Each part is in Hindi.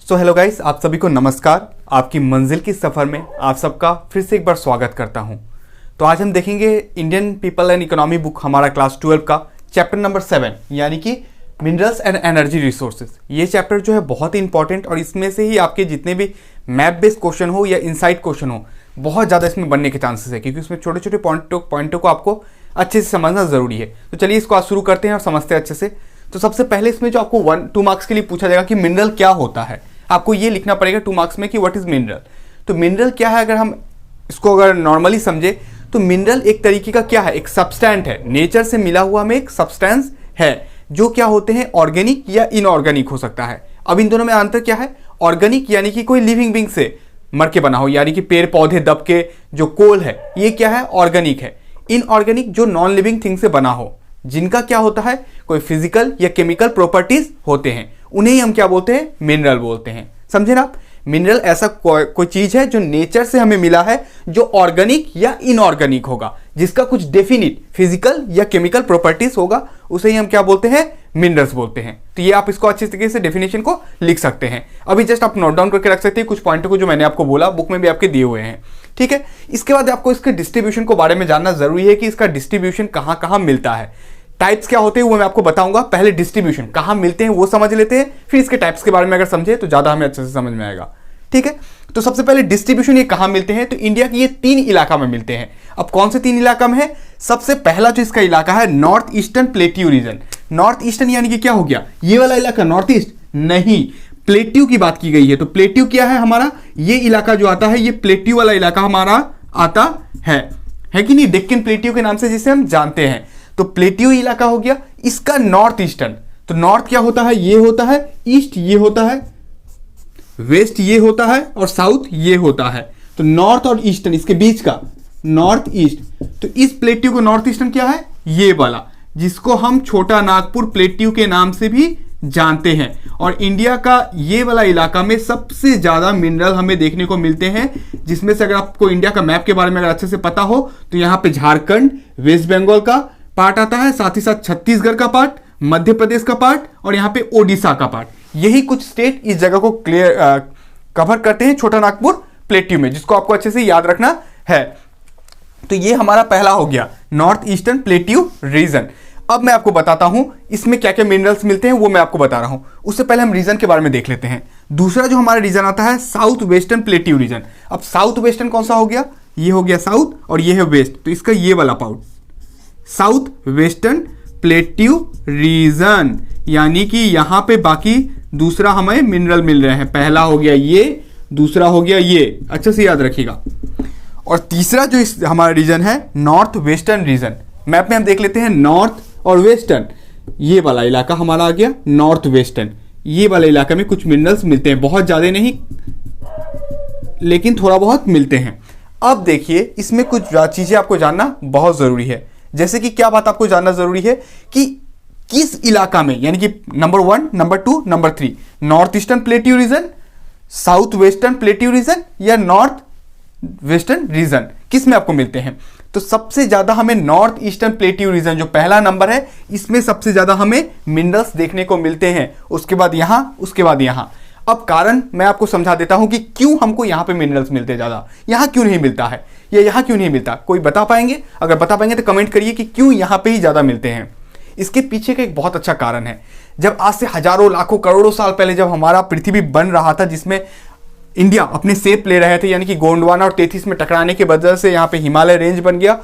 सो हेलो गाइस, आप सभी को नमस्कार। आपकी मंजिल की सफ़र में आप सबका फिर से एक बार स्वागत करता हूं। तो आज हम देखेंगे Indian people and economy book, हमारा क्लास 12 का चैप्टर नंबर 7 यानी कि मिनरल्स एंड एनर्जी रिसोर्सेज। ये चैप्टर जो है बहुत ही इंपॉर्टेंट और इसमें से ही आपके जितने भी मैप बेस्ड क्वेश्चन हो या इनसाइट क्वेश्चन हो, बहुत ज़्यादा इसमें बनने के चांसेस है, क्योंकि इसमें छोटे छोटे पॉइंटों को आपको अच्छे से समझना ज़रूरी है। तो चलिए इसको आज शुरू करते हैं और समझते हैं अच्छे से। तो सबसे पहले इसमें जो आपको 2 मार्क्स के लिए पूछा जाएगा कि मिनरल क्या होता है, आपको ये लिखना पड़ेगा 2 मार्क्स में कि व्हाट इज मिनरल। तो मिनरल क्या है, अगर हम इसको अगर नॉर्मली समझे तो मिनरल एक तरीके का क्या है, एक सब्सटेंट है, नेचर से मिला हुआ में एक सब्सटेंस है, जो क्या होते हैं ऑर्गेनिक या इनऑर्गेनिक हो सकता है। अब इन दोनों में अंतर क्या है, ऑर्गेनिक यानी कि कोई लिविंग बींग से मर के बना हो, यानी कि पेड़ पौधे दब के जो कोल है ये क्या है, ऑर्गेनिक है। इनऑर्गेनिक जो नॉन लिविंग थिंग से बना हो, जिनका क्या होता है कोई फिजिकल या केमिकल प्रॉपर्टीज होते हैं, उन्हें ही हम क्या बोलते हैं, मिनरल बोलते हैं। समझे ना आप, मिनरल ऐसा कोई चीज है जो नेचर से हमें मिला है, जो ऑर्गेनिक या इनऑर्गेनिक होगा, जिसका कुछ डेफिनिट फिजिकल या केमिकल प्रॉपर्टीज होगा, उसे ही हम क्या बोलते हैं, मिनरल्स बोलते हैं। तो ये आप इसको अच्छे तरीके से डेफिनेशन को लिख सकते हैं। अभी जस्ट आप नोट डाउन करके रख सकते हैं कुछ पॉइंटों को जो मैंने आपको बोला, बुक में भी आपके दिए हुए हैं, ठीक है। इसके बाद आपको इसके डिस्ट्रीब्यूशन को बारे में जानना जरूरी है कि इसका डिस्ट्रीब्यूशन कहाँ कहाँ मिलता है, टाइप्स क्या होते हैं वो मैं आपको बताऊंगा। पहले डिस्ट्रीब्यूशन कहाँ मिलते हैं वो समझ लेते हैं, फिर इसके टाइप्स के बारे में अगर समझे तो ज्यादा हमें अच्छे से समझ में आएगा, ठीक है। तो सबसे पहले डिस्ट्रीब्यूशन ये कहाँ मिलते हैं, तो इंडिया के ये 3 इलाका में मिलते हैं। अब कौन से 3 इलाका में है, सबसे पहला जो इसका इलाका है north eastern plateau region. North eastern यानी कि क्या हो गया, ये वाला इलाका नॉर्थ ईस्ट नहीं, प्लेट्यू की बात की गई है। तो प्लेट्यू क्या है हमारा, ये इलाका जो आता है, ये प्लेट्यू वाला इलाका हमारा आता है कि नहीं, डेक्कन प्लेट्यू के नाम से जिसे हम जानते हैं। तो प्लेट्यू इलाका हो गया इसका नॉर्थ ईस्टर्न। तो नॉर्थ क्या होता है, ये होता है, ईस्ट ये होता है, वेस्ट ये होता है और साउथ ये होता है। तो नॉर्थ और ईस्टर्न इसके बीच का नॉर्थ ईस्ट। तो इस प्लेट्यू को नॉर्थ ईस्टर्न क्या है, ये वाला, जिसको हम छोटा नागपुर प्लेट्यू के नाम से भी जानते हैं। और इंडिया का ये वाला इलाका में सबसे ज्यादा मिनरल हमें देखने को मिलते हैं, जिसमें से अगर आपको इंडिया का मैप के बारे में अगर अच्छे से पता हो तो यहां पे झारखंड, वेस्ट बंगाल का पार्ट आता है, साथ ही साथ छत्तीसगढ़ का पार्ट, मध्य प्रदेश का पार्ट और यहाँ पे ओडिशा का पार्ट। यही कुछ स्टेट इस जगह को कवर करते हैं छोटा नागपुर प्लेट्यू में, जिसको आपको अच्छे से याद रखना है। तो ये हमारा पहला हो गया नॉर्थ ईस्टर्न प्लेट्यू रीजन। अब मैं आपको बताता हूं इसमें क्या क्या मिनरल्स मिलते हैं, वो मैं आपको बता रहा हूं। उससे पहले हम रीजन के बारे में देख लेते हैं। दूसरा जो हमारा रीजन आता है साउथ वेस्टर्न प्लेट्यू रीजन। अब साउथ वेस्टर्न कौन सा हो गया, ये हो गया साउथ और ये है वेस्ट, तो इसका ये वाला part south western plateau region, यानी कि यहां पे बाकी दूसरा हमें मिनरल मिल रहे हैं। पहला हो गया ये, दूसरा हो गया ये, अच्छे से याद रखिएगा। और तीसरा जो इस हमारा रीजन है नॉर्थ वेस्टर्न रीजन। मैप में हम देख लेते हैं नॉर्थ और वेस्टर्न, ये वाला इलाका हमारा आ गया नॉर्थ वेस्टर्न। ये वाले इलाका में कुछ मिनरल्स मिलते हैं, बहुत ज्यादा नहीं लेकिन थोड़ा बहुत मिलते हैं। अब देखिए इसमें कुछ चीजें आपको जानना बहुत जरूरी है। जैसे कि क्या बात आपको जानना जरूरी है कि किस इलाका में, यानी कि number 1, number 2, number 3, north eastern plateau region, south western plateau region या नॉर्थ वेस्टर्न रीजन, किस में आपको मिलते हैं। तो सबसे ज्यादा हमें नॉर्थ ईस्टर्न प्लेट्यू रीजन जो पहला नंबर है, इसमें सबसे ज्यादा हमें मिनरल्स देखने को मिलते हैं। उसके बाद यहां, उसके बाद यहां। अब कारण मैं आपको समझा देता हूं कि क्यों हमको यहां पे मिनरल्स मिलते हैं ज्यादा, यहां क्यों नहीं मिलता है या यहां क्यों नहीं मिलता। कोई बता पाएंगे, अगर बता पाएंगे तो कमेंट करिए कि क्यों यहां पे ही ज्यादा मिलते हैं। इसके पीछे का एक बहुत अच्छा कारण है। जब आज से हजारों लाखों करोड़ों साल पहले जब हमारा पृथ्वी बन रहा था, जिसमें इंडिया अपने शेप ले रहे थे, यानी कि गोंडवाना और 33 में टकराने की वजह से यहाँ पे हिमालय रेंज बन गया,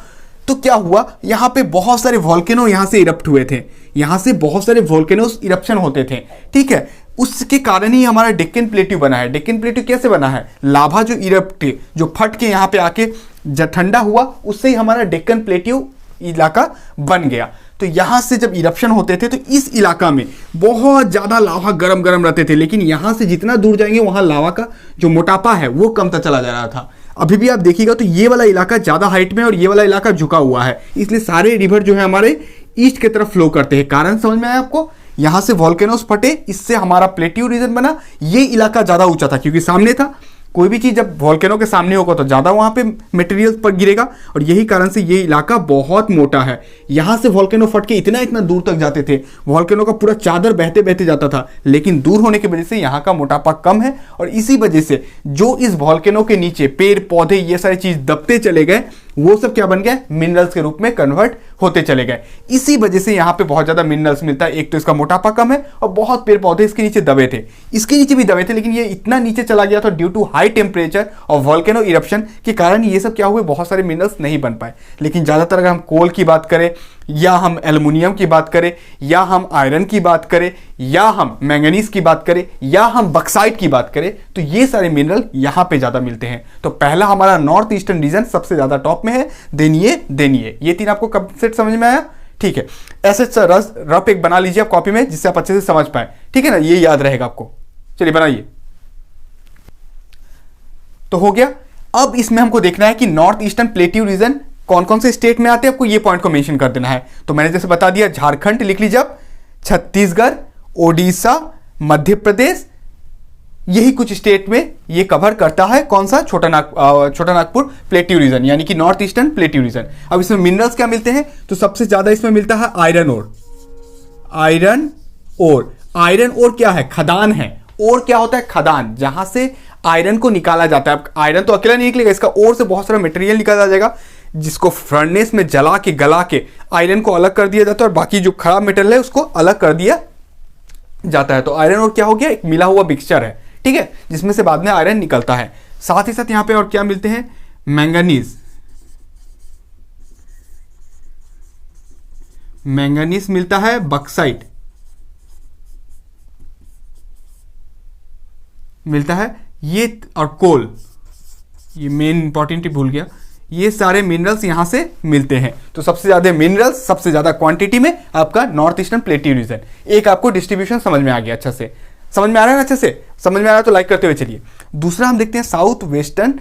तो क्या हुआ, यहाँ पे बहुत सारे वोल्केनो यहाँ से इरप्ट हुए थे, यहाँ से बहुत सारे वोल्केनोस इरप्शन होते थे, ठीक है। उसके कारण ही हमारा डेक्कन प्लेट्यू बना है। डेक्कन प्लेट्यू कैसे बना है, लाभा जो इरप्ट जो फट के यहाँ पे आके जब ठंडा हुआ, उससे ही हमारा डेक्कन प्लेट्यू इलाका बन गया। तो यहां से जब इरप्शन होते थे तो इस इलाका में बहुत ज्यादा लावा गरम गरम रहते थे, लेकिन यहां से जितना दूर जाएंगे वहां लावा का जो मोटापा है वो कमता चला जा रहा था। अभी भी आप देखिएगा तो ये वाला इलाका ज्यादा हाइट में और ये वाला इलाका झुका हुआ है, इसलिए सारे रिवर जो है हमारे ईस्ट की तरफ फ्लो करते हैं। कारण समझ में आया आपको, यहां से वोल्केनोस फटे, इससे हमारा प्लेट्यू रीजन बना। ये इलाका ज्यादा ऊंचा था क्योंकि सामने था, कोई भी चीज़ जब वॉल्केनो के सामने होगा तो ज़्यादा वहाँ पे मटेरियल पर गिरेगा, और यही कारण से ये इलाका बहुत मोटा है। यहाँ से वॉल्केनो फट के इतना इतना दूर तक जाते थे, वॉल्केनो का पूरा चादर बहते बहते जाता था, लेकिन दूर होने की वजह से यहाँ का मोटापा कम है, और इसी वजह से जो इस वॉल्केनो के नीचे पेड़ पौधे ये सारी चीज़ दबते चले गए, वो सब क्या बन गए, मिनरल्स के रूप में कन्वर्ट होते चले गए। इसी वजह से यहाँ पे बहुत ज़्यादा मिनरल्स मिलता है। एक तो इसका मोटापा कम है, और बहुत पेड़ पौधे इसके नीचे दबे थे, इसके नीचे भी दबे थे, लेकिन ये इतना नीचे चला गया था ड्यू टू हाई टेम्परेचर और वॉल्केनो इरप्शन के कारण ये सब क्या हुए, बहुत सारे मिनरल्स नहीं बन पाए। लेकिन ज़्यादातर अगर हम कोल की बात करें, या हम एल्युमिनियम की बात करें, या हम आयरन की बात करें, या हम मैंगनीज की बात करें, या हम बक्साइट की बात करें, तो ये सारे मिनरल यहाँ पे ज़्यादा मिलते हैं। तो पहला हमारा नॉर्थ ईस्टर्न रीजन सबसे ज़्यादा टॉप में है, देन ये तीन आपको कंसेप्ट समझ में आया? ठीक है, ऐसे रफ एक बना लीजिए आप कॉपी में, जिससे आप अच्छे से समझ पाए, ठीक है ना, ये याद रहेगा आपको। चलिए बनाइए। तो हो गया। अब इसमें हमको देखना है कि नॉर्थ ईस्टर्न प्लेट्यू रीजन कौन कौन से स्टेट में आते हैं, आपको ये पॉइंट को मेंशन कर देना है। तो मैंने जैसे बता दिया, झारखंड लिख लीजिए आप, छत्तीसगढ़, ओडिशा, मध्य प्रदेश, यही कुछ स्टेट में ये कवर करता है। कौन सा? छोटा नागपुर प्लेट्यू रीजन, यानी कि नॉर्थ ईस्टर्न प्लेट्यू रीजन। अब इसमें मिनरल्स क्या मिलते हैं, तो सबसे ज्यादा इसमें मिलता है आयरन ओर। आयरन ओर क्या है? खदान है। और क्या होता है? खदान, जहां से आयरन को निकाला जाता है। अब आयरन तो अकेला नहीं निकलेगा, इसका और से बहुत सारा मटेरियल निकाला जाएगा, जिसको फर्नेस में जला के गला के आयरन को अलग कर दिया जाता है, और बाकी जो खराब मेटल है उसको अलग कर दिया जाता है। तो आयरन और क्या हो गया? एक मिला हुआ मिक्सचर है, ठीक है, जिसमें से बाद में आयरन निकलता है। साथ ही साथ यहां पे और क्या मिलते हैं? मैंगनीज मिलता है, बक्साइट मिलता है, ये और कोल, ये मेन इंपॉर्टेंट भूल गया, ये सारे मिनरल्स यहां से मिलते हैं। तो सबसे ज्यादा मिनरल्स सबसे ज्यादा क्वांटिटी में आपका नॉर्थ ईस्टर्न प्लेट्यू रीजन। एक आपको डिस्ट्रीब्यूशन समझ में आ गया, अच्छा से समझ में आ रहा है ना? अच्छे से समझ में आ रहा है तो लाइक करते हुए चलिए। दूसरा हम देखते हैं साउथ वेस्टर्न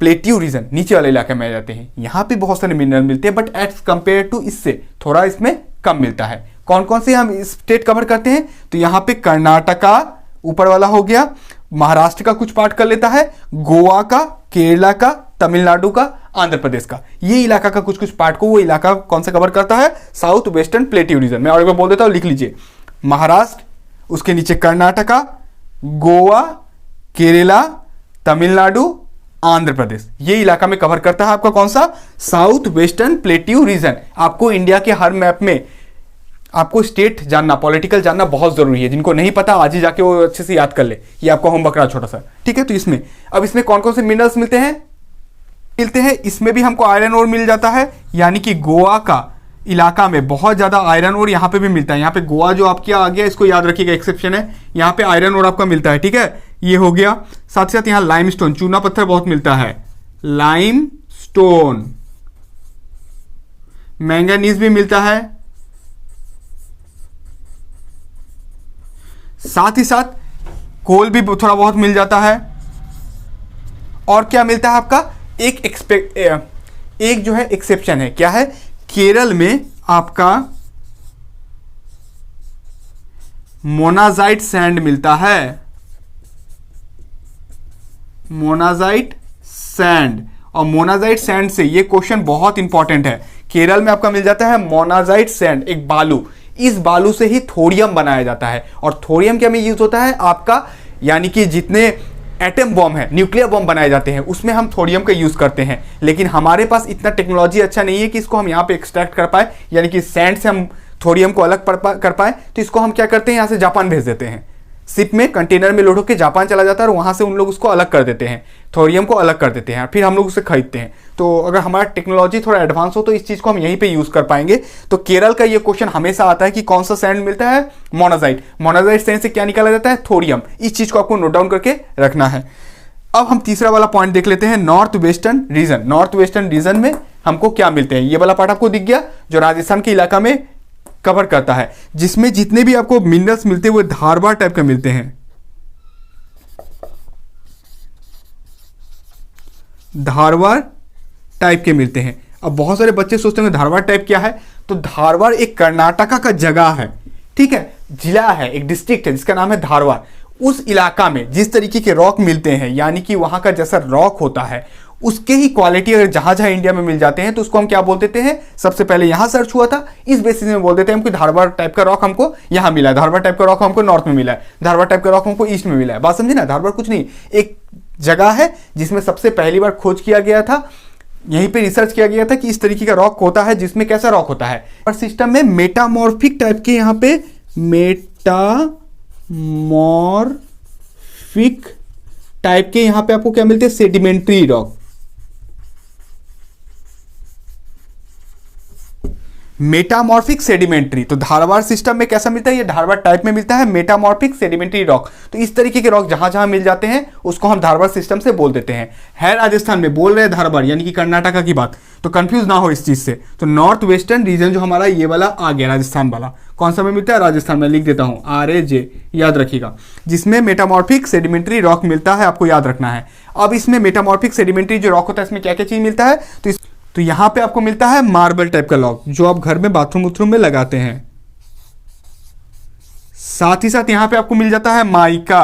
प्लेट्यू रीजन, नीचे वाले इलाके में आ जाते हैं। यहाँ पे बहुत सारे मिनरल मिलते हैं, बट एज कंपेयर टू इससे थोड़ा इसमें कम मिलता है। कौन कौन से हम स्टेट कवर करते हैं? तो यहाँ पे कर्नाटका ऊपर वाला हो गया, महाराष्ट्र का कुछ पार्ट कर लेता है, गोवा का, केरला का, तमिलनाडु का, आंध्र प्रदेश का, ये इलाका का कुछ कुछ पार्ट को वो इलाका कौन सा कवर करता है? South western plateau region. मैं और एक बार बोल देता हूं, लिख लीजिए, महाराष्ट्र, उसके नीचे कर्नाटका, गोवा, केरला, तमिलनाडु, आंध्र प्रदेश, ये इलाका में कवर करता है आपका कौन सा? South western plateau region. आपको इंडिया के हर मैप में आपको स्टेट जानना, पॉलिटिकल जानना बहुत जरूरी है। जिनको नहीं पता आज ही जाके वो अच्छे से याद कर ले, ये आपका होमवर्क रहा छोटा सा, ठीक है। तो इसमें अब इसमें कौन कौन से मिनरल्स मिलते हैं? इसमें भी हमको आयरन ओर मिल जाता है, यानी कि गोवा का इलाका में बहुत ज्यादा आयरन ओर यहाँ पे भी मिलता है। यहाँ पे गोवा जो आपके आ गया, इसको याद रखिएगा, एक्सेप्शन है, यहाँ पे आयरन ओर आपका मिलता है, ठीक है, ये हो गया। साथ ही साथ यहाँ लाइमस्टोन, चूना पत्थर बहुत मिलता है, लाइमस्टोन, मैंगनीज भी मिलता है, साथ ही साथ कोल भी थोड़ा बहुत मिल जाता है। और क्या मिलता है आपका? एक जो है एक्सेप्शन है, क्या है? केरल में आपका मोनाजाइट सैंड मिलता है, मोनाजाइट सैंड। और मोनाजाइट सैंड से ये क्वेश्चन बहुत इंपॉर्टेंट है, केरल में आपका मिल जाता है मोनाजाइट सैंड, एक बालू, इस बालू से ही थोरियम बनाया जाता है। और थोरियम क्या में यूज होता है आपका, यानी कि जितने एटम बॉम्ब है, न्यूक्लियर बॉम्ब बनाए जाते हैं, उसमें हम थोरियम का यूज करते हैं। लेकिन हमारे पास इतना टेक्नोलॉजी अच्छा नहीं है कि इसको हम यहाँ पे एक्सट्रैक्ट कर पाए, यानी कि सैंड से हम थोरियम को अलग कर पाए। तो इसको हम क्या करते हैं, यहाँ से जापान भेज देते हैं, शिप में कंटेनर में लोड होकर जापान चला जाता है, और वहां से उन लोग उसको अलग कर देते हैं, थोरियम को अलग कर देते हैं, फिर हम लोग उसे खरीदते हैं। तो अगर हमारा टेक्नोलॉजी थोड़ा एडवांस हो तो इस चीज को हम यहीं पे यूज कर पाएंगे। तो केरल का ये क्वेश्चन हमेशा आता है कि कौन सा सैंड मिलता है? मोनाजाइट। मोनाजाइट सैंड से क्या निकाला जाता है? थोरियम। इस चीज को आपको नोट डाउन करके रखना है। अब हम तीसरा वाला पॉइंट देख लेते हैं, north western region. North western region में हमको क्या मिलते हैं? ये वाला पार्ट आपको दिख गया, जो राजस्थान के इलाका में कवर करता है, जिसमें जितने भी आपको मिनरल्स मिलते हैं वो धारवाड़ टाइप के मिलते हैं, धारवाड़ टाइप के मिलते हैं। अब बहुत सारे बच्चे सोचते हैं धारवाड़ टाइप क्या है, तो धारवाड़ एक कर्नाटका का जगह है, ठीक है, जिला है, एक डिस्ट्रिक्ट है जिसका नाम है धारवाड़। उस इलाका में जिस तरीके के रॉक मिलते हैं, यानी कि वहां का जैसा रॉक होता है उसके ही क्वालिटी अगर जहां जहां इंडिया में मिल जाते हैं तो उसको हम क्या बोल देते हैं, सबसे पहले यहां सर्च हुआ था, इस बेसिस में बोल देते हैं हमको धारवाड़ टाइप का रॉक हमको यहां मिला है, धारवाड़ टाइप का रॉक हमको नॉर्थ में मिला है, धारवाड़ टाइप का रॉक हमको ईस्ट में मिला है। बात समझे ना, धारवाड़ कुछ नहीं, एक जगह है जिसमें सबसे पहली बार खोज किया गया था, यहीं पे रिसर्च किया गया था कि इस तरीके का रॉक होता है, जिसमें कैसा रॉक होता है। और सिस्टम में मेटामॉर्फिक टाइप के, यहाँ पे मेटामॉर्फिक टाइप के यहां पे आपको क्या मिलते हैं, सेडिमेंट्री रॉक। मेटामॉर्फिक सेडिमेंट्री, तो धारवाड़ सिस्टम में कैसा मिलता है, ये धारवाड़ टाइप में मिलता है मेटामॉर्फिक सेडिमेंट्री रॉक। तो इस तरीके के रॉक जहां जहां मिल जाते हैं उसको हम धारवाड़ सिस्टम से बोल देते हैं। है राजस्थान में, बोल रहे हैं धारवाड़ यानी कि कर्नाटका की बात, तो कंफ्यूज ना हो इस चीज से। तो नॉर्थ वेस्टर्न रीजन जो हमारा ये वाला आ गया राजस्थान वाला, कौन सा में मिलता है, राजस्थान में, लिख देता हूं RAJ, याद रखिएगा, जिसमें मेटामॉर्फिक सेडिमेंट्री रॉक मिलता है, आपको याद रखना है। अब इसमें मेटामॉर्फिक सेडिमेंट्री जो रॉक होता है इसमें क्या क्या चीज मिलता है, तो यहां पे आपको मिलता है मार्बल टाइप का रॉक जो आप घर में बाथरूम वूथरूम में लगाते हैं। साथ ही साथ यहां पे आपको मिल जाता है माइका।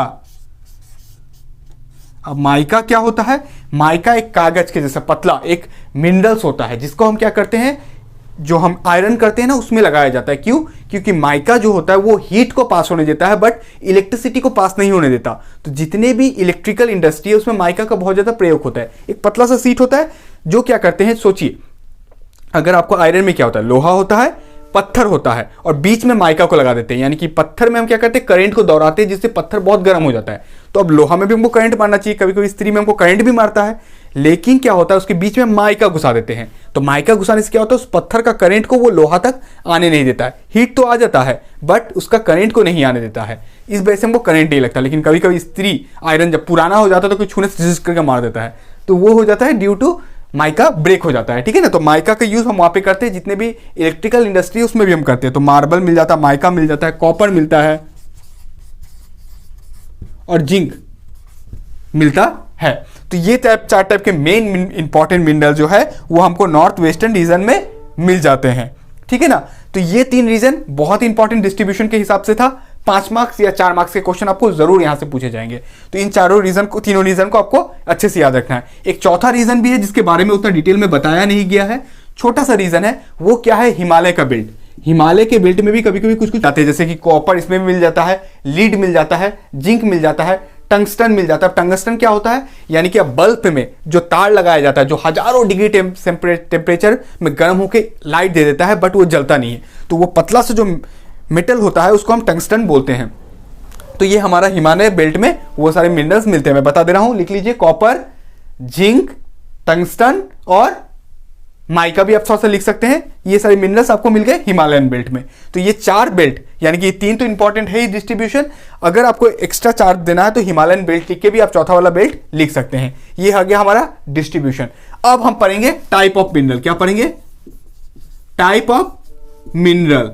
अब माइका क्या होता है, माइका एक कागज के जैसा पतला एक मिनरल्स होता है जिसको हम क्या करते हैं, जो हम आयरन करते हैं ना उसमें लगाया जाता है। क्यों, क्योंकि माइका जो होता है वो हीट को पास होने देता है बट इलेक्ट्रिसिटी को पास नहीं होने देता। तो जितने भी इलेक्ट्रिकल इंडस्ट्री है उसमें माइका का बहुत ज्यादा प्रयोग होता है। एक पतला सा सीट होता है जो क्या करते हैं, सोचिए अगर आपको आयरन में क्या होता है, लोहा होता है, पत्थर होता है और बीच में माइका को लगा देते हैं, यानी कि पत्थर में हम क्या करते हैं, करंट को दौड़ाते हैं जिससे पत्थर बहुत गर्म हो जाता है। तो अब लोहा में भी हमको करंट मारना चाहिए, कभी कभी स्त्री में हमको करंट भी मारता है, लेकिन क्या होता है उसके बीच में माइका घुसा देते हैं। तो माइका घुसाने से क्या होता है, उस पत्थर का करंट को वो लोहा तक आने नहीं देता है। हीट तो आ जाता है बट उसका करंट को नहीं आने देता है, इस वजह से हमको करंट नहीं लगता। लेकिन कभी कभी स्त्री आयरन जब पुराना हो जाता है तो कोई छूने से करके मार देता है, तो वो हो जाता है ड्यू टू माइका ब्रेक हो जाता है, ठीक है ना। तो माइका का यूज हम वहां पे करते हैं, जितने भी इलेक्ट्रिकल इंडस्ट्री उसमें भी हम करते हैं। तो मार्बल मिल जाता है, माइका मिल जाता है, कॉपर मिलता है और जिंक मिलता है। तो ये चार टाइप के मेन इंपॉर्टेंट मिनरल जो है वो हमको नॉर्थ वेस्टर्न रीजन में मिल जाते हैं, ठीक है ना। तो ये 3 रीजन बहुत इंपॉर्टेंट डिस्ट्रीब्यूशन के हिसाब से था। 5 मार्क्स या 4 मार्क्स के क्वेश्चन आपको जरूर यहां से पूछे जाएंगे। तो इन तीनों रीजन को आपको अच्छे से याद रखना है। एक चौथा रीजन भी है जिसके बारे में उतना डिटेल में बताया नहीं गया है, छोटा सा रीजन है, वो क्या है, हिमालय का बेल्ट। हिमालय के बेल्ट में भी कभी कभी कुछ कुछ आते हैं, जैसे कि कॉपर इसमें भी मिल जाता है, लीड मिल जाता है, जिंक मिल जाता है, टंगस्टन मिल जाता है। टंगस्टन क्या होता है, यानी कि अब बल्ब में जो तार लगाया जाता है जो हजारों डिग्री टेम्परेचर में गर्म होकर लाइट दे देता है बट वो जलता नहीं है, तो वो पतला सा जो मेटल होता है उसको हम टंगस्टन बोलते हैं। तो ये हमारा हिमालय बेल्ट में वो सारे मिनरल्स मिलते हैं, मैं बता दे रहा हूं, लिख लीजिए, कॉपर, जिंक, टंगस्टन और माइका भी आप थोड़ा सा लिख सकते हैं। ये सारे मिनरल्स आपको मिल गए हिमालयन बेल्ट में। तो ये 4 बेल्ट, यानी कि 3 तो इंपॉर्टेंट है ही डिस्ट्रीब्यूशन, अगर आपको एक्स्ट्रा चार्ज देना है तो हिमालयन बेल्ट लिख के भी आप चौथा वाला बेल्ट लिख सकते हैं। ये आ गया हमारा डिस्ट्रीब्यूशन। अब हम पढ़ेंगे टाइप ऑफ मिनरल। क्या पढ़ेंगे, type of mineral.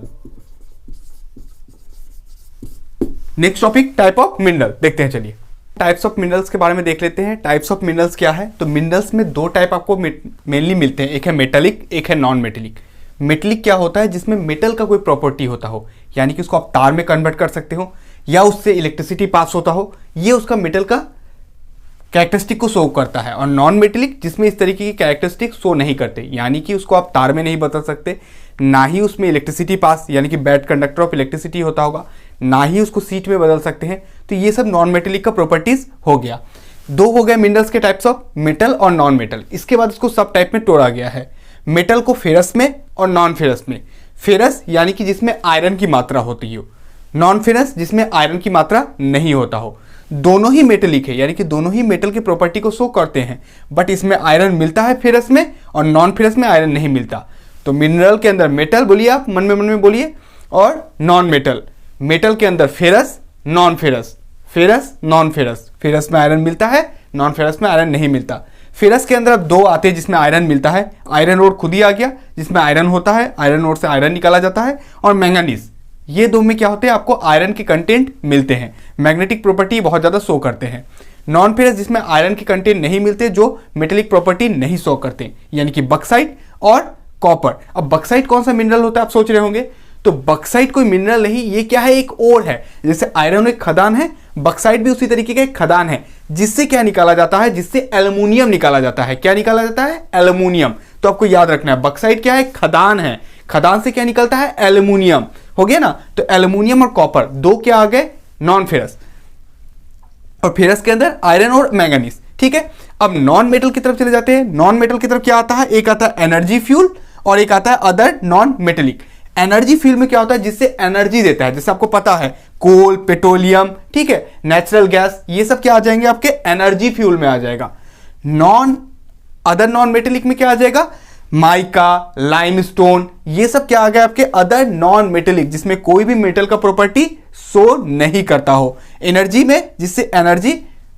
Next topic type of mineral देखते हैं। चलिए टाइप्स ऑफ मिनरल्स के बारे में देख लेते हैं। टाइप्स ऑफ मिनरल्स क्या है, तो मिनरल्स में 2 टाइप आपको मेनली मिलते हैं, एक है मेटेलिक, एक है नॉन मेटेलिक। मेटेलिक क्या होता है, जिसमें मेटल का कोई प्रॉपर्टी होता हो, यानी कि उसको आप तार में कन्वर्ट कर सकते हो या उससे इलेक्ट्रिसिटी पास होता हो, ये उसका मेटल का कैरेक्टरिस्टिक को शो करता है। और नॉन मेटेलिक जिसमें इस तरीके की कैरेक्टरिस्टिक शो नहीं करते, यानी कि उसको आप तार में नहीं बदल सकते, ना ही उसमें इलेक्ट्रिसिटी पास यानी कि बैड कंडक्टर ऑफ इलेक्ट्रिसिटी होता होगा, ना ही उसको सीट में बदल सकते हैं। तो ये सब नॉन मेटेलिक का प्रॉपर्टीज हो गया। 2 हो गए मिनरल्स के टाइप्स ऑफ, मेटल और नॉन मेटल। इसके बाद इसको सब टाइप में तोड़ा गया है, मेटल को फेरस में और नॉन फेरस में। फेरस यानी कि जिसमें आयरन की मात्रा होती हो, नॉन फेरस जिसमें आयरन की मात्रा नहीं होता हो। दोनों ही मेटेलिक है, यानी कि दोनों ही मेटल की प्रॉपर्टी को शो करते हैं, बट इसमें आयरन मिलता है फेरस में और नॉन फेरस में आयरन नहीं मिलता। तो मिनरल के अंदर मेटल बोलिए, आप मन में बोलिए, और नॉन मेटल। मेटल के अंदर ferrous, non ferrous, ferrous, non ferrous. Ferrous में आयरन मिलता है, नॉन फेरस में आयरन नहीं मिलता। फेरस के अंदर अब 2 आते हैं जिसमें आयरन मिलता है। आयरन ओर खुद ही आ गया जिसमें आयरन होता है, आयरन ओर से आयरन निकाला जाता है, और मैंगनीज। ये 2 में क्या होते हैं, आपको आयरन के कंटेंट मिलते हैं, मैग्नेटिक प्रॉपर्टी बहुत ज़्यादा शो करते हैं। नॉन फेरस जिसमें आयरन के कंटेंट नहीं मिलते, जो मेटेलिक प्रॉपर्टी नहीं शो करते, यानी कि बक्साइट और कॉपर। अब बक्साइट कौन सा मिनरल होता है आप सोच रहे होंगे, तो बक्साइट कोई मिनरल नहीं, ये क्या है, एक ओर है। जैसे आयरन एक खदान है, बक्साइट भी उसी तरीके का एक खदान है, जिससे क्या निकाला जाता है, जिससे एल्युमिनियम निकाला जाता है। क्या निकाला जाता है, एल्युमिनियम। तो आपको याद रखना है बक्साइट क्या है, खदान है, खदान से क्या निकलता है, एल्युमिनियम। हो गया ना। तो एल्युमिनियम और कॉपर दो क्या आ गए, नॉन फेरस, और फेरस के अंदर आयरन और मैंगनीज। ठीक है, अब नॉन मेटल की तरफ चले जाते हैं। नॉन मेटल की तरफ क्या आता है, एक आता है एनर्जी फ्यूल और एक आता है other non metallic. Energy fuel में क्या होता है, जिससे एनर्जी देता है, जैसे आपको पता है कोल, पेट्रोलियम, ठीक है, नेचुरल गैस, ये सब क्या आ जाएंगे आपके एनर्जी फ्यूल में आ जाएगा। अदर नॉन मेटेलिक में क्या आ जाएगा, माइका, लाइमस्टोन, ये सब क्या आ गया आपके अदर नॉन मेटेलिक, जिसमें कोई भी मेटल का प्रॉपर्टी शो नहीं करता हो एनर्जी में, जिससे एनर्जी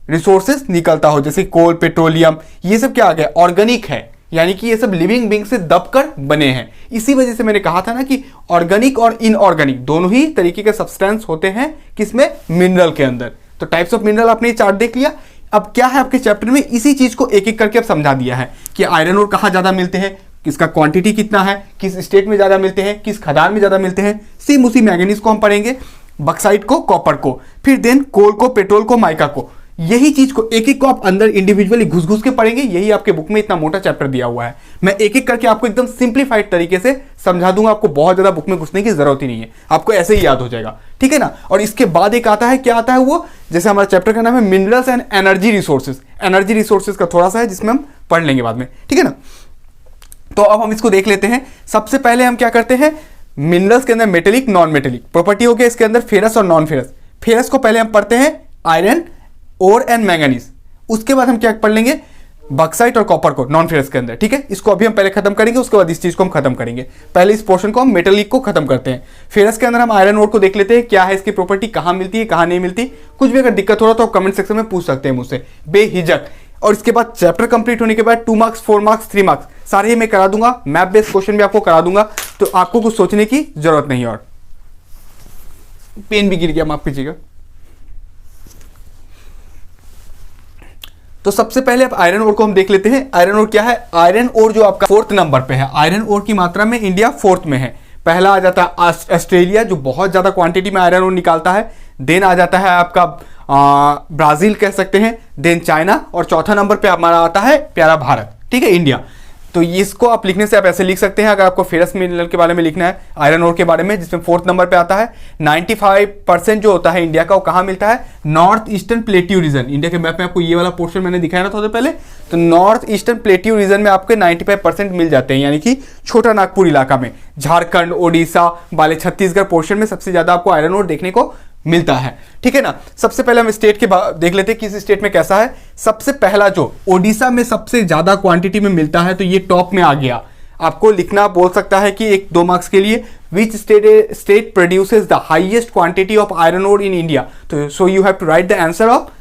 रिसोर्सेस निकलता हो, जैसे कोल, पेट्रोलियम, ये सब क्या आ गया, ऑर्गेनिक है, यानी कि ये सब लिविंग बींग से दबकर बने हैं। इसी वजह से मैंने कहा था ना कि ऑर्गेनिक और इनऑर्गेनिक दोनों ही तरीके के सब्सटेंस होते हैं किसमें, मिनरल के अंदर। तो टाइप्स ऑफ मिनरल आपने ये चार्ट देख लिया। अब क्या है आपके चैप्टर में, इसी चीज को एक एक करके अब समझा दिया है कि आयरन और कहाँ ज्यादा मिलते हैं, किसका क्वांटिटी कितना है, किस स्टेट में ज्यादा मिलते हैं, किस खदान में ज्यादा मिलते हैं। सेम उसी मैंगनीज को हम पढ़ेंगे, बक्साइट को, कॉपर को, फिर देन कोल को, पेट्रोल को, माइका को। यही चीज को एक एक को आप अंदर इंडिविजुअली घुस घुस के पढ़ेंगे। यही आपके बुक में इतना मोटा चैप्टर दिया हुआ है। मैं एक एक करके आपको एकदम सिंप्लीफाइड तरीके से समझा दूंगा। आपको बहुत ज्यादा बुक में घुसने की जरूरत ही नहीं है, आपको ऐसे ही याद हो जाएगा। ठीक है ना। और इसके बाद एक आता है, क्या आता है वो, जैसे हमारा चैप्टर का नाम है minerals and energy resources. Energy resources का थोड़ा सा है जिसमें हम पढ़ लेंगे बाद में। ठीक है ना। तो अब हम इसको देख लेते हैं। सबसे पहले हम क्या करते हैं, मिनरल्स के अंदर मेटेलिक, नॉन मेटेलिक प्रॉपर्टी हो गया, इसके अंदर फेरस और नॉन फेरस। फेरस को पहले हम पढ़ते हैं आयरन, ओर एंड मैंगनीज। उसके बाद हम क्या पढ़ लेंगे, बक्साइट और कॉपर को नॉन फेरस के अंदर। ठीक है, इसको अभी हम पहले खत्म करेंगे, उसके बाद इस चीज को हम खत्म करेंगे। पहले इस पोर्शन को हम मेटेलिक को खत्म करते हैं। फेरस के अंदर हम आयरन ओर को देख लेते हैं, क्या है इसकी प्रॉपर्टी, कहां मिलती है, कहां नहीं मिलती। कुछ भी अगर दिक्कत हो रहा तो आप कमेंट सेक्शन में पूछ सकते हैं मुझसे बेहिजक। और इसके बाद चैप्टर कंप्लीट होने के बाद 2 मार्क्स, 4 मार्क्स, 3 मार्क्स सारे ही मैं करा दूंगा। मैप बेस्ड क्वेश्चन भी आपको करा दूंगा, तो आपको कुछ सोचने की जरूरत नहीं। और पेन भी गिर गया, माफ कीजिएगा। तो सबसे पहले आप आयरन ओर को हम देख लेते हैं। आयरन ओर क्या है, आयरन ओर जो आपका 4th नंबर पे है। आयरन ओर की मात्रा में इंडिया 4th में है। पहला आ जाता है ऑस्ट्रेलिया, जो बहुत ज्यादा क्वांटिटी में आयरन ओर निकालता है। देन आ जाता है आपका ब्राजील कह सकते हैं, देन चाइना, और चौथा नंबर पे हमारा आता है प्यारा भारत। ठीक है, इंडिया। तो इसको आप लिखने से आप ऐसे लिख सकते हैं, अगर आपको फेरस मिनरल के बारे में लिखना है, आयरन ओर के बारे में, जिसमें 4th नंबर पे आता है। 95% जो होता है इंडिया का, वो कहाँ मिलता है, north eastern plateau region. India के मैप में आपको ये वाला पोर्शन मैंने दिखाया ना थोड़ा पहले, तो नॉर्थ ईस्टर्न प्लेट्यू रीजन में आपके 95% मिल जाते हैं, यानी कि छोटा नागपुर इलाका में, झारखंड, ओडिशा वाले छत्तीसगढ़ पोर्शन में सबसे ज्यादा आपको आयरन ओर देखने को मिलता है। ठीक है ना। सबसे पहले हम स्टेट के देख लेते हैं किस स्टेट में कैसा है। सबसे पहला जो ओडिशा में सबसे ज्यादा क्वांटिटी में मिलता है, तो ये टॉप में आ गया। आपको लिखना बोल सकता है कि 1-2 मार्क्स के लिए, which state produces the highest quantity of iron ore in India. तो so you have to write the answer of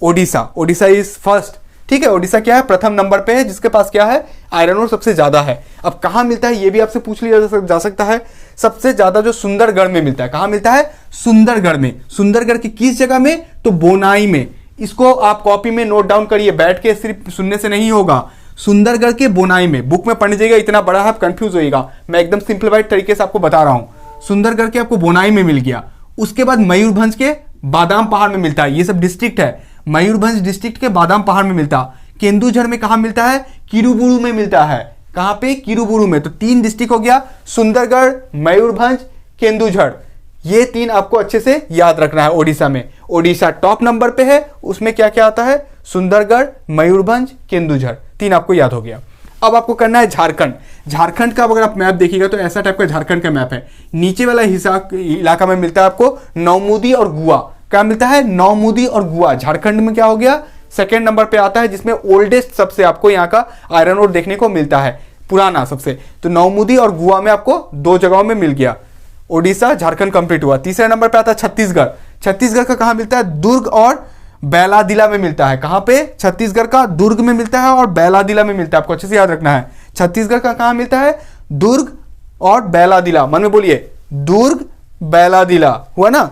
Odisha. Odisha is first. ठीक है, ओडिशा क्या है, प्रथम नंबर पे है, जिसके पास क्या है, आयरन ओर सबसे ज्यादा है। अब कहां मिलता है ये भी आपसे पूछ लिया जा सकता है। सबसे ज्यादा जो सुंदरगढ़ में मिलता है, कहां मिलता है, सुंदरगढ़ में। सुंदरगढ़ की किस जगह में, तो बोनाई में। इसको आप कॉपी में नोट डाउन करिए, बैठ के सिर्फ सुनने से नहीं होगा। सुंदरगढ़ के बोनाई में, बुक में पढ़ने जाइएगा, इतना बड़ा है आप कंफ्यूज होइएगा। मैं एकदम सिंप्लीफाइड तरीके से आपको बता रहा हूं। सुंदरगढ़ के आपको बोनाई में मिल गया। उसके बाद मयूरभंज के बादाम पहाड़ में मिलता है। ये सब डिस्ट्रिक्ट है, मयूरभंज डिस्ट्रिक्ट के बादाम पहाड़ में मिलता है। केंदुझर में कहां मिलता है, किरुबुरु में मिलता है। कहां पे, किरुबुरु में। तो 3 डिस्ट्रिक्ट हो गया, सुंदरगढ़, मयूरभंज, केंदुझर। ये 3 आपको अच्छे से याद रखना है। ओडिशा में, ओडिशा टॉप नंबर पे है, उसमें क्या क्या आता है, सुंदरगढ़, मयूरभंज, केंदुझर, 3 आपको याद हो गया। अब आपको करना है झारखंड। झारखंड का अगर आप मैप देखिएगा तो ऐसा टाइप का झारखंड का मैप है। नीचे वाला हिस्सा इलाका में मिलता है आपको नौमुदी और गुआ। क्या मिलता है, नौमुदी और गुआ। झारखंड में क्या हो गया, 2nd नंबर पे आता है, जिसमें ओल्डेस्ट सबसे आपको यहाँ का आयरन ओर देखने को मिलता है, पुराना सबसे। तो नौमुदी और गुआ में आपको 2 जगहों में मिल गया। ओडिशा, झारखंड कंप्लीट हुआ। 3रे नंबर पे आता है छत्तीसगढ़। छत्तीसगढ़ का कहां मिलता है, दुर्ग और बैलादिला में मिलता है। कहां पे, छत्तीसगढ़ का दुर्ग में मिलता है और बैलादिला में मिलता है। आपको अच्छे से याद रखना है। छत्तीसगढ़ का कहां मिलता है, दुर्ग और बैलादिला। मन में बोलिए, दुर्ग, बैलादिला, हुआ ना।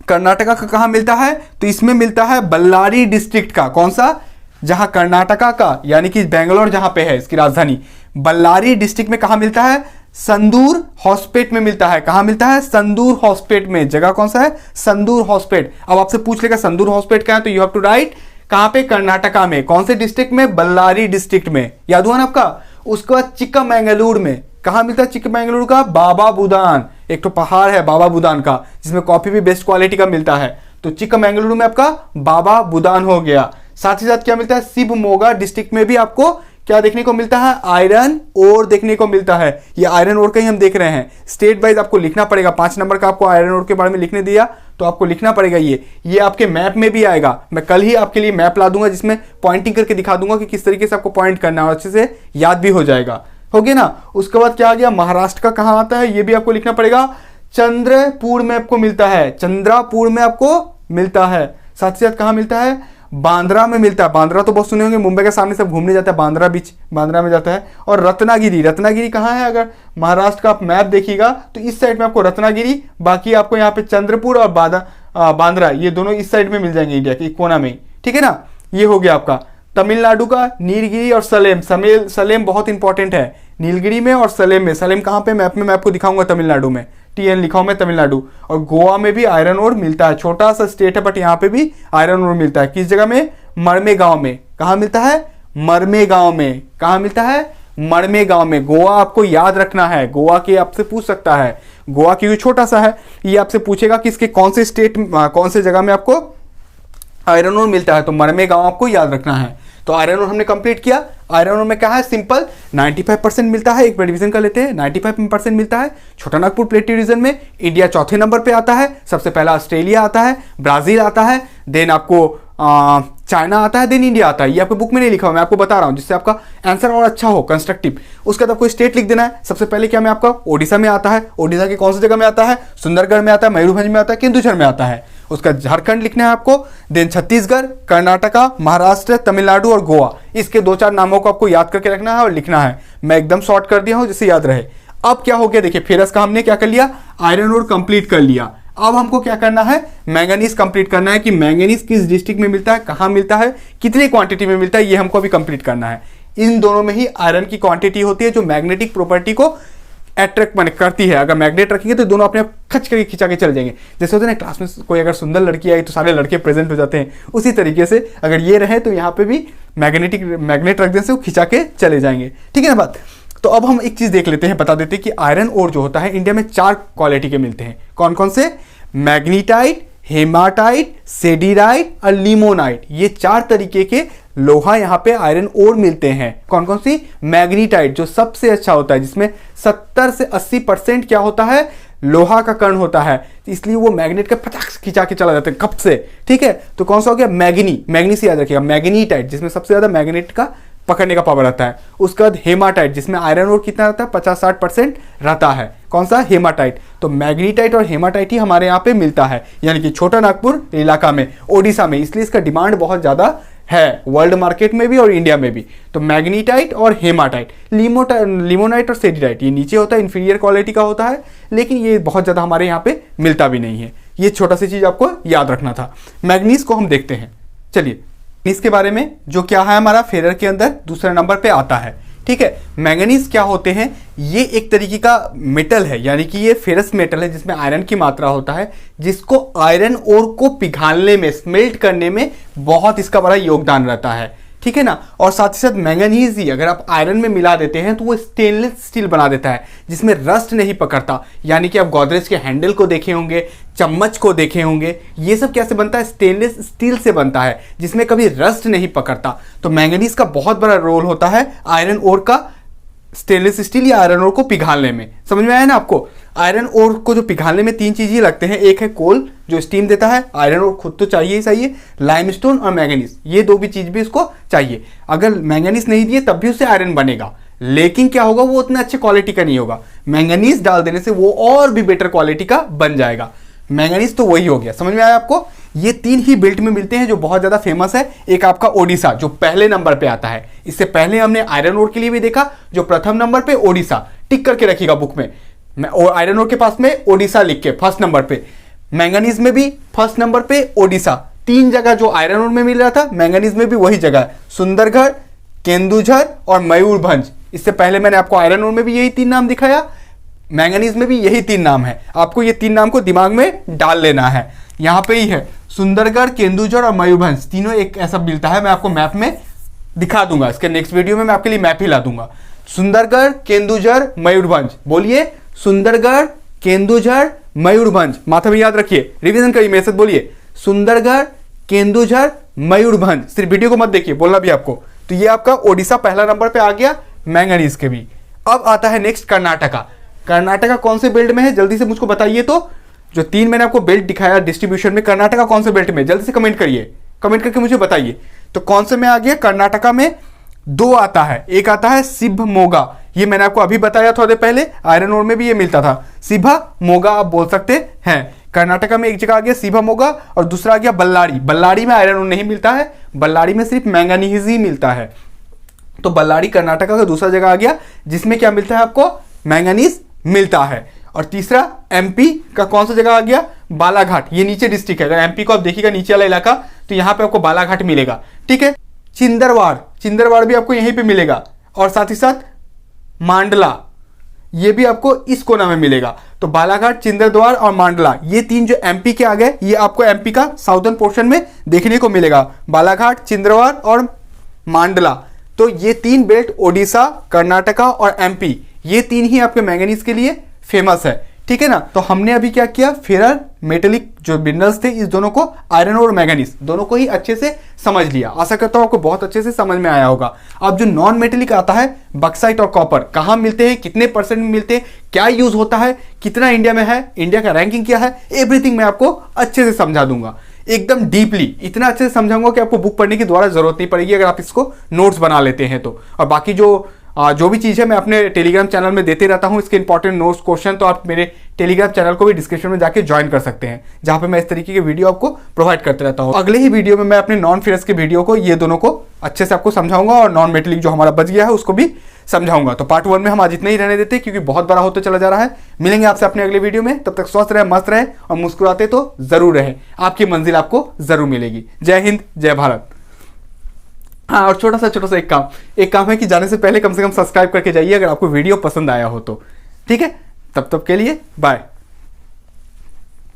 कर्नाटका का कहां मिलता है, तो इसमें मिलता है बल्लारी डिस्ट्रिक्ट का। कौन सा, जहां कर्नाटका का, यानी कि बेंगलोर जहां पे है इसकी राजधानी, बल्लारी डिस्ट्रिक्ट में कहां मिलता है, संदूर हॉस्पेट में मिलता है। कहाँ मिलता है? संदूर हॉस्पेट में। जगह कौन सा है? संदूर हॉस्पेट। अब आपसे पूछ लेगा संदूर हॉस्पेट कहाँ है, तो यू हैव टू राइट कहाँ पे? कर्नाटका में। कौन से डिस्ट्रिक्ट में? बल्लारी डिस्ट्रिक्ट में। याद हुआ ना आपका? उसके बाद चिक्कामंगलुरु में। कहाँ मिलता है चिक्कामंगलुरु का? बाबा बुदान। एक तो पहाड़ है बाबा बुदान का, जिसमें कॉफी भी बेस्ट क्वालिटी का मिलता है। तो चिक्कामंगलुरु में आपका बाबा बुदान हो गया। साथ ही साथ क्या मिलता है? शिवमोगा डिस्ट्रिक्ट में भी आपको क्या देखने को मिलता है? आयरन ओर देखने को मिलता है। ये आयरन ओर का ही हम देख रहे हैं। स्टेट वाइज आपको लिखना पड़ेगा। 5 नंबर का आपको आयरन ओर के बारे में लिखने दिया, तो आपको लिखना पड़ेगा। ये आपके मैप में भी आएगा। मैं कल ही आपके लिए मैप ला दूंगा, जिसमें पॉइंटिंग करके दिखा दूंगा कि किस तरीके से आपको पॉइंट करना है, और अच्छे से याद भी हो जाएगा। हो गया ना? उसके बाद क्या आ गया? महाराष्ट्र का कहाँ आता है, ये भी आपको लिखना पड़ेगा। चंद्रपुर में आपको मिलता है। चंद्रापुर में आपको मिलता है। साथ ही साथ कहाँ मिलता है? बांद्रा में मिलता है। बांद्रा तो बहुत सुने होंगे, मुंबई के सामने सब घूमने जाता है। बांद्रा बीच, बांद्रा में जाता है। और रत्नागिरी, रत्नागिरी कहाँ है? अगर महाराष्ट्र का आप मैप देखिएगा तो इस साइड में आपको रत्नागिरी, बाकी आपको यहाँ पे चंद्रपुर और बांद्रा, ये दोनों इस साइड में मिल जाएंगे इंडिया के कोना में। ठीक है ना? ये हो गया आपका। तमिलनाडु का नीलगिरी और सलेम। सलेम बहुत इंपॉर्टेंट है। नीलगिरी में और सलेम में। सलेम कहाँ पे? मैप में मैं आपको दिखाऊंगा। तमिलनाडु में TN लिखा हूं मैं, तमिलनाडु। और गोवा में भी आयरन ओर मिलता है। छोटा सा स्टेट है, बट यहाँ पे भी आयरन ओर मिलता है। किस जगह में? मरमे गांव में। कहाँ मिलता है? मरमे गांव में। कहाँ मिलता है? मरमे गांव में। गोवा आपको याद रखना है। गोवा के आपसे पूछ सकता है। गोवा क्योंकि छोटा सा है, ये आपसे पूछेगा कि इसके कौन से स्टेट, कौन से जगह में आपको आयरन ओर मिलता है, तो मरमे गांव आपको याद रखना है। तो आयरन ओर हमने कंप्लीट किया। आयरन ओर में क्या है? सिंपल 95% मिलता है। एक बार डिवीजन का लेते हैं। 95% मिलता है छोटा नागपुर प्लेटू रीजन में। इंडिया चौथे नंबर पे आता है। सबसे पहला ऑस्ट्रेलिया आता है, ब्राजील आता है, देन आपको चाइना आता है, देन इंडिया आता है। ये आपको बुक में नहीं लिखा हुआ, मैं आपको बता रहा हूँ, जिससे आपका आंसर और अच्छा हो, कंस्ट्रक्टिव। उसके बाद आपको स्टेट लिख देना है। सबसे पहले क्या में आपका ओडिशा में आता है। ओडिशा की कौन सी जगह में आता है? सुंदरगढ़ में आता है, मयूरभंज में आता है, केंदुझर में आता है। उसका झारखंड लिखना है आपको, देन छत्तीसगढ़, कर्नाटका, महाराष्ट्र, तमिलनाडु और गोवा। इसके 2-4 नामों को आपको याद करके रखना है और लिखना है। मैं एकदम शॉर्ट कर दिया हूं जिससे याद रहे। अब क्या हो गया? देखिए, फेरस का हमने क्या कर लिया? आयरन ओर कंप्लीट कर लिया। अब हमको क्या करना है? मैंगनीज कंप्लीट करना है कि मैंगनीज किस डिस्ट्रिक्ट में मिलता है, कहां मिलता है, कितनी क्वांटिटी में मिलता है, ये हमको अभी कंप्लीट करना है। इन दोनों में ही आयरन की क्वांटिटी होती है जो मैग्नेटिक प्रॉपर्टी को अट्रैक्ट करती है। अगर मैग्नेट रखेंगे तो दोनों अपने आप खच करके खिंचा के चले जाएंगे। जैसे होता है ना क्लास में कोई अगर सुंदर लड़की आई तो सारे लड़के प्रेजेंट हो जाते हैं, उसी तरीके से अगर ये रहे तो यहाँ पे भी मैग्नेट रख देने से वो खिंचा के चले जाएंगे। ठीक है ना बात? तो अब हम एक चीज देख लेते हैं, बता देते हैं कि आयरन ओर जो होता है इंडिया में 4 क्वालिटी के मिलते हैं। कौन कौन से? मैग्नीटाइट, हेमाटाइट, सेडिराइट और लिमोनाइट। ये 4 तरीके के लोहा यहाँ पे आयरन ओर मिलते हैं। कौन कौन सी? मैग्नीटाइट जो सबसे अच्छा होता है, जिसमें 70 से 80% क्या होता है? लोहा का कण होता है, इसलिए वो मैग्नेट का फटाक से खिंचा के चला जाता है कप से। ठीक है, तो कौन सा हो गया? मैग्नी से याद रखिएगा। मैग्नीटाइट जिसमें सबसे ज्यादा मैग्नेट का पकड़ने का पावर रहता है। उसके बाद हेमाटाइट जिसमें आयरन ओर कितना रहता है? 50-60% रहता है। कौन सा? हेमाटाइट। तो मैग्नीटाइट और हेमाटाइट ही हमारे यहाँ पे मिलता है, यानी कि छोटा नागपुर इलाका में, ओडिशा में। इसलिए इसका डिमांड बहुत ज्यादा है वर्ल्ड मार्केट में भी और इंडिया में भी। तो मैग्नीटाइट और हेमाटाइट। लिमोनाइट और सेडिराइट ये नीचे होता है, इंफीरियर क्वालिटी का होता है, लेकिन ये बहुत ज्यादा हमारे यहाँ पे मिलता भी नहीं है। ये छोटा सी चीज आपको याद रखना था। मैग्नीज को हम देखते हैं। चलिए इसके बारे में, जो क्या है हमारा फेरर के अंदर दूसरे नंबर पे आता है। ठीक है, मैंगनीज क्या होते हैं? ये एक तरीके का मेटल है, यानी कि ये फेरस मेटल है जिसमें आयरन की मात्रा होता है, जिसको आयरन ओर को पिघालने में, स्मेल्ट करने में बहुत इसका बड़ा योगदान रहता है। ठीक है ना? और साथ ही साथ मैंगनीज ही अगर आप आयरन में मिला देते हैं तो वो स्टेनलेस स्टील बना देता है, जिसमें रस्ट नहीं पकड़ता। यानी कि आप गोदरेज के हैंडल को देखे होंगे, चम्मच को देखे होंगे, ये सब कैसे बनता है? स्टेनलेस स्टील से बनता है, जिसमें कभी रस्ट नहीं पकड़ता। तो मैंगनीज का बहुत बड़ा रोल होता है आयरन ओर का स्टेनलेस स्टील या आयरन ओर को पिघालने में। समझ में आया ना आपको? आयरन ओर को जो पिघालने में 3 चीज ही लगते हैं। एक है कोल जो स्टीम देता है, आयरन ओर खुद तो चाहिए ही चाहिए, लाइमस्टोन और मैंगनीज, ये 2 भी चीज भी इसको चाहिए। अगर मैंगनीज नहीं दिए तब भी उससे आयरन बनेगा, लेकिन क्या होगा? वो उतना अच्छे क्वालिटी का नहीं होगा। मैंगनीज डाल देने से वो और भी बेटर क्वालिटी का बन जाएगा। मैंगनीज तो वही हो गया। समझ में आया आपको? ये 3 ही बेल्ट में मिलते हैं जो बहुत ज्यादा फेमस है। एक आपका ओडिशा जो पहले नंबर पे आता है। इससे पहले हमने आयरन ओर के लिए भी देखा, जो प्रथम नंबर पे ओडिशा, टिक करके रखिएगा बुक में। आयरन ओर के पास में ओडिशा लिख के फर्स्ट नंबर पे, मैंगनीज में भी फर्स्ट नंबर पे ओडिशा। 3 जगह जो आयरन ओर में मिल रहा था, मैंगनीज में भी वही जगह है, सुंदरगढ़, केंदुझर और मयूरभंज। इससे पहले मैंने आपको आयरन ओर में भी यही 3 नाम दिखाया, मैंगनीज में भी यही 3 नाम है, आपको ये 3 नाम को दिमाग में डाल लेना है। यहाँ पे ही है सुंदरगढ़, केंदुझर और मयूरभंज, तीनों एक ऐसा मिलता है। मैं आपको मैप में दिखा दूंगा, इसके नेक्स्ट वीडियो में मैं आपके लिए मैप ही ला दूंगा। सुंदरगढ़, केंदुझर, मयूरभंज, बोलिए सुंदरगढ़, केंदुझर, मयूरभंज, माथा में याद रखिए, रिवीजन करिए मेरे साथ, बोलिए सुंदरगढ़, केंदुझर, मयूरभंज। सिर्फ वीडियो को मत देखिए, बोलना भी आपको। तो ये आपका ओडिशा पहला नंबर पे आ गया मैंगनीज के भी। अब आता है नेक्स्ट कर्नाटका। कर्नाटका कौन से बेल्ट में है, जल्दी से मुझको बताइए। तो जो 3 मैंने आपको बेल्ट दिखाया डिस्ट्रीब्यूशन में, कर्नाटका कौन से बेल्ट में, जल्दी से कमेंट करिए, कमेंट करके मुझे बताइए। तो कौन से में आ गया, कर्नाटका में 2 आता है। एक आता है शिवमोगा, ये मैंने आपको अभी बताया थोड़े पहले, आयरन ओर में भी ये मिलता था, शिवमोगा आप बोल सकते हैं। कर्नाटका में एक जगह आ गया शिवमोगा और दूसरा आ गया बल्लारी। बल्लारी में आयरन ओर नहीं मिलता है, बल्लारी में सिर्फ मैंगनीज ही मिलता है। तो बल्लारी कर्नाटका का दूसरा जगह आ गया जिसमें क्या मिलता है, आपको मैंगनीज मिलता है। और तीसरा एमपी का कौन सा जगह आ गया, बालाघाट, ये नीचे डिस्ट्रिक्ट है। अगर एमपी को आप देखिएगा नीचे वाला इलाका, तो यहां पे आपको बालाघाट मिलेगा, ठीक है। चिंदरवाड़, चिंदरवाड़ भी आपको यहीं पे मिलेगा। और साथ ही साथ मांडला, ये भी आपको इस कोना में मिलेगा। तो बालाघाट, चिंदरद्वार और मांडला, ये 3 जो एमपी के आ गए, ये आपको एमपी का साउदर्न पोर्शन में देखने को मिलेगा। बालाघाट, चिंदरवाड़ और मांडला, तो ये 3 बेल्ट ओडिशा, कर्नाटका और एमपी, ये 3 ही आपके मैंगनीज के लिए फेमस है, ठीक है ना। तो हमने अभी क्या किया, फेरर मेटेलिक जो मिनरल्स थे, इस दोनों को, आयरन और मैंगनीज दोनों को ही अच्छे से समझ लिया। आशा करता हूं आपको बहुत अच्छे से समझ में आया होगा। अब जो नॉन मेटेलिक आता है, बक्साइट और कॉपर, कहां मिलते हैं, कितने % में मिलते हैं, क्या यूज होता है, कितना इंडिया में है, इंडिया का रैंकिंग क्या है, एवरीथिंग मैं आपको अच्छे से समझा दूंगा, एकदम डीपली, इतना अच्छे से समझाऊंगा कि आपको बुक पढ़ने की दोबारा जरूरत नहीं पड़ेगी अगर आप इसको नोट्स बना लेते हैं तो। और बाकी जो भी चीज़ है मैं अपने टेलीग्राम चैनल में देते रहता हूं, इसके इंपॉर्टेंट नोट्स, क्वेश्चन, तो आप मेरे टेलीग्राम चैनल को भी डिस्क्रिप्शन में जाके ज्वाइन कर सकते हैं, जहां पे मैं इस तरीके के वीडियो आपको प्रोवाइड करते रहता हूं। अगले ही वीडियो में मैं अपने नॉन फेरस के वीडियो को, ये दोनों को अच्छे से आपको समझाऊंगा और नॉन मेटेलिक जो हमारा बच गया है उसको भी समझाऊंगा। तो पार्ट 1 में हम आज इतना ही रहने देते हैं क्योंकि बहुत बड़ा होता चला जा रहा है। मिलेंगे आपसे अपने अगले वीडियो में, तब तक स्वस्थ रहे, मस्त रहे और मुस्कुराते तो जरूर रहे, आपकी मंजिल आपको जरूर मिलेगी। जय हिंद, जय भारत। हाँ, और छोटा सा एक काम है कि जाने से पहले कम से कम सब्सक्राइब करके जाइए अगर आपको वीडियो पसंद आया हो तो, ठीक है। तब के लिए बाय।